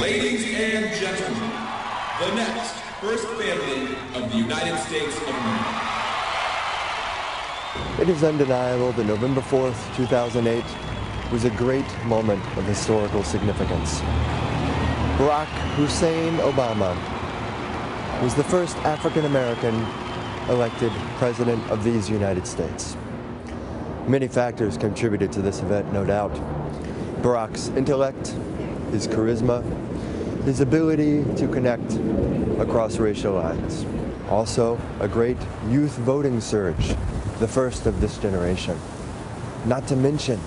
Ladies and gentlemen, the next First Family of the United States of America. It is undeniable that November 4th, 2008 was a great moment of historical significance. Barack Hussein Obama was the first African-American elected president of these United States. Many factors contributed to this event, no doubt. Barack's intellect, his charisma, his ability to connect across racial lines. Also, a great youth voting surge, the first of this generation. Not to mention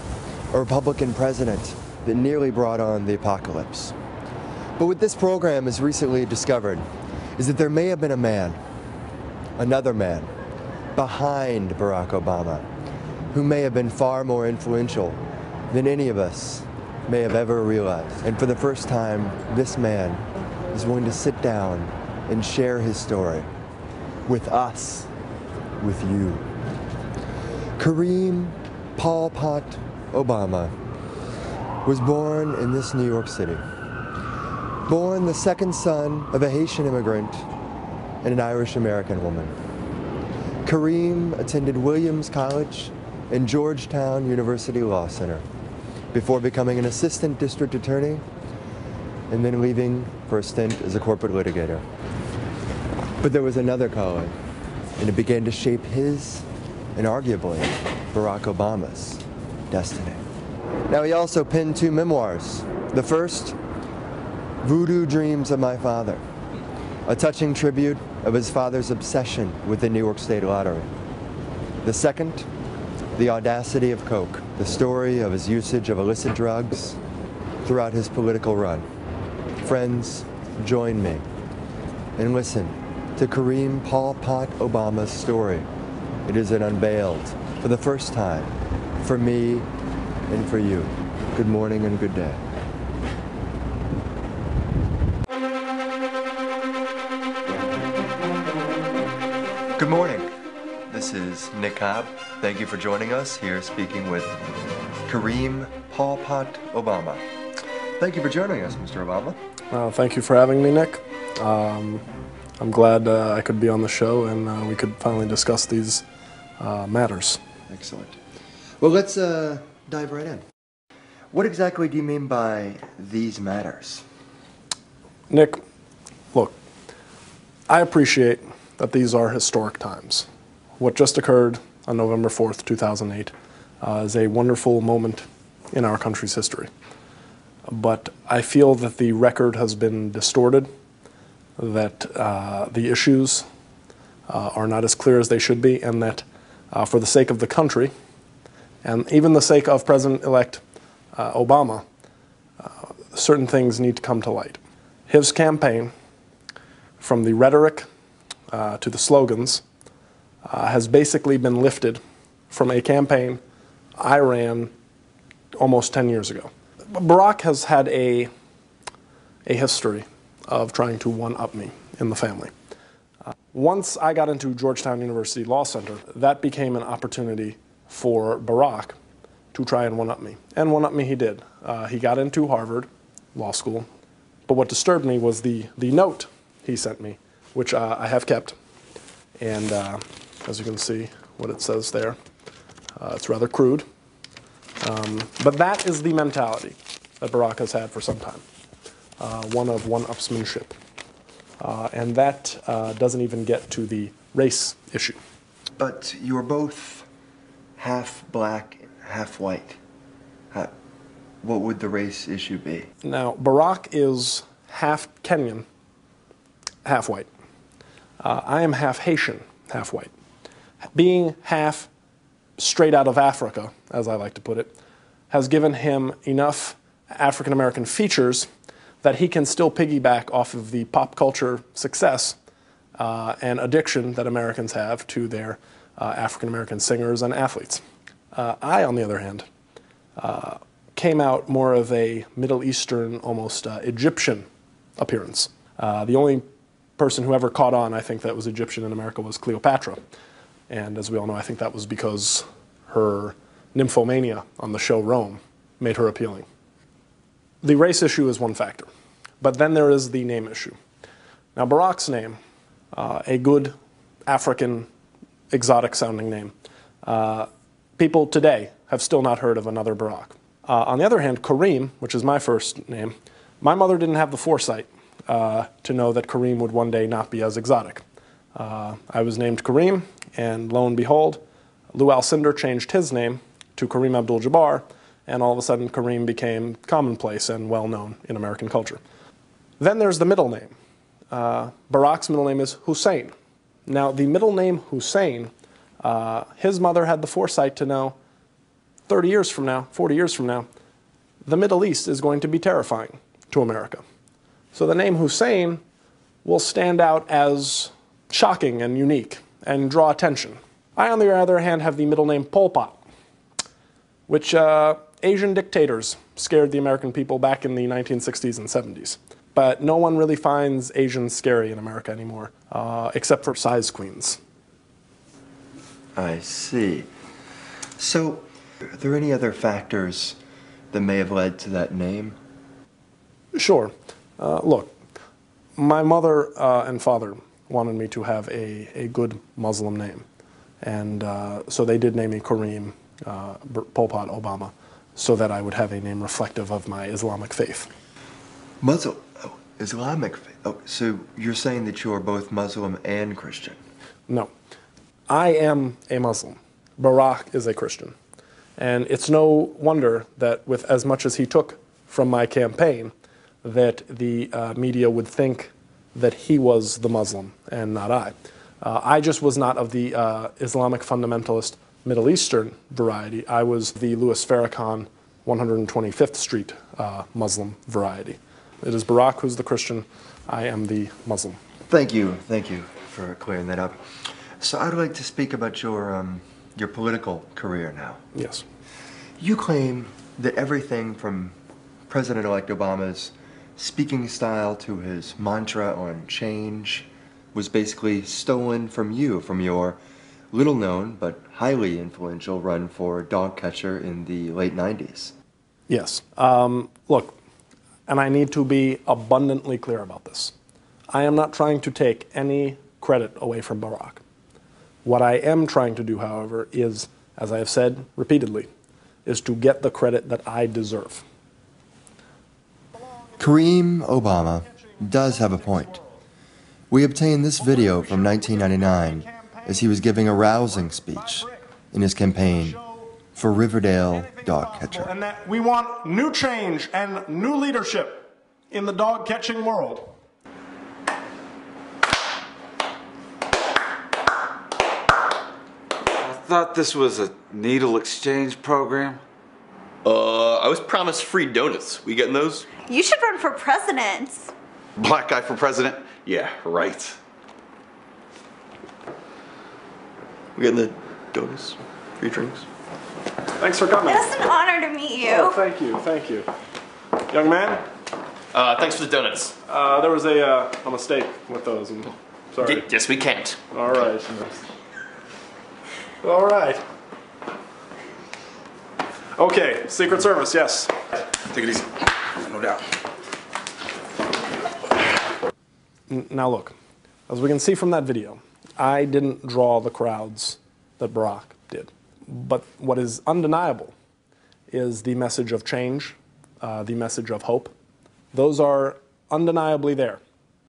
a Republican president that nearly brought on the apocalypse. But what this program has recently discovered is that there may have been a man, another man, behind Barack Obama, who may have been far more influential than any of us may have ever realized. And for the first time, this man is willing to sit down and share his story with us, with you. Kareem Paul Pot Obama was born in this New York City. Born the second son of a Haitian immigrant and an Irish-American woman. Kareem attended Williams College and Georgetown University Law Center before becoming an assistant district attorney and then leaving for a stint as a corporate litigator. But there was another calling, and it began to shape his, and arguably, Barack Obama's destiny. Now, he also penned 2 memoirs. The first, Voodoo Dreams of My Father, a touching tribute of his father's obsession with the New York State Lottery. The second, The Audacity of Coke, the story of his usage of illicit drugs throughout his political run. Friends, join me and listen to Kareem Paul Pot Obama's story. It is unveiled for the first time for me and for you. Good morning and good day. Good morning. This is Nick Cobb. Thank you for joining us here speaking with Kareem Paul Pot Obama. Thank you for joining us, Mr. Obama. Thank you for having me, Nick. I'm glad I could be on the show and we could finally discuss these matters. Excellent. Well, let's dive right in. What exactly do you mean by these matters? Nick, look, I appreciate that these are historic times. What just occurred on November 4th, 2008 is a wonderful moment in our country's history. But I feel that the record has been distorted, that the issues are not as clear as they should be, and that for the sake of the country, and even the sake of President-elect Obama, certain things need to come to light. His campaign, from the rhetoric to the slogans, has basically been lifted from a campaign I ran almost 10 years ago. Barack has had a history of trying to one-up me in the family. Once I got into Georgetown University Law Center, that became an opportunity for Barack to try and one-up me. And one-up me he did. He got into Harvard Law School. But what disturbed me was the note he sent me, which I have kept. And as you can see what it says there, it's rather crude. But that is the mentality that Barack has had for some time, one of one-upsmanship. And that doesn't even get to the race issue. But you're both half black, half white. What would the race issue be? Now, Barack is half Kenyan, half white. I am half Haitian, half white. Being half straight out of Africa, as I like to put it, has given him enough African-American features that he can still piggyback off of the pop culture success and addiction that Americans have to their African-American singers and athletes. I, on the other hand, came out more of a Middle Eastern, almost Egyptian appearance. The only person who ever caught on, I think, that was Egyptian in America was Cleopatra. And as we all know, I think that was because her nymphomania on the show Rome made her appealing. The race issue is one factor. But then there is the name issue. Now, Barack's name, a good African, exotic-sounding name, people today have still not heard of another Barack. On the other hand, Kareem, which is my first name, my mother didn't have the foresight to know that Kareem would one day not be as exotic. I was named Kareem, and lo and behold, Lou Alcindor changed his name to Kareem Abdul-Jabbar, and all of a sudden Kareem became commonplace and well-known in American culture. Then there's the middle name. Barack's middle name is Hussein. Now, the middle name Hussein, his mother had the foresight to know 30 years from now, 40 years from now, the Middle East is going to be terrifying to America. So the name Hussein will stand out as shocking and unique and draw attention. I, on the other hand, have the middle name Pol Pot, which Asian dictators scared the American people back in the 1960s and 70s. But no one really finds Asians scary in America anymore, except for size queens. I see. So, are there any other factors that may have led to that name? Sure. Look, my mother and father wanted me to have a good Muslim name. And so they did name me Kareem Pol Pot Obama, so that I would have a name reflective of my Islamic faith. Islamic faith? Oh, so you're saying that you are both Muslim and Christian? No. I am a Muslim. Barack is a Christian. And it's no wonder that with as much as he took from my campaign, that the media would think that he was the Muslim and not I. I just was not of the Islamic fundamentalist Middle Eastern variety. I was the Louis Farrakhan 125th Street Muslim variety. It is Barack who's the Christian. I am the Muslim. Thank you for clearing that up. So I'd like to speak about your political career now. Yes. You claim that everything from President-elect Obama's speaking style to his mantra on change was basically stolen from you, from your little-known but highly influential run for dog catcher in the late 90s. Yes. Look, and I need to be abundantly clear about this. I am not trying to take any credit away from Barack. What I am trying to do, however, is, as I have said repeatedly, is to get the credit that I deserve. Kareem Obama does have a point. We obtained this video from 1999 as he was giving a rousing speech in his campaign for Riverdale dog catcher. And that we want new change and new leadership in the dog catching world. I thought this was a needle exchange program. I was promised free donuts. We getting those? You should run for president. Black guy for president? Yeah, right. We getting the donuts? Free drinks? Thanks for coming. It's an honor to meet you. Oh, thank you, thank you. Young man? Thanks for the donuts. There was a mistake with those. And sorry. Yes, we can't. All right. All right. Okay, Secret Service, yes. Take it easy. No doubt. Now look, as we can see from that video, I didn't draw the crowds that Barack did. But what is undeniable is the message of change, the message of hope. Those are undeniably there.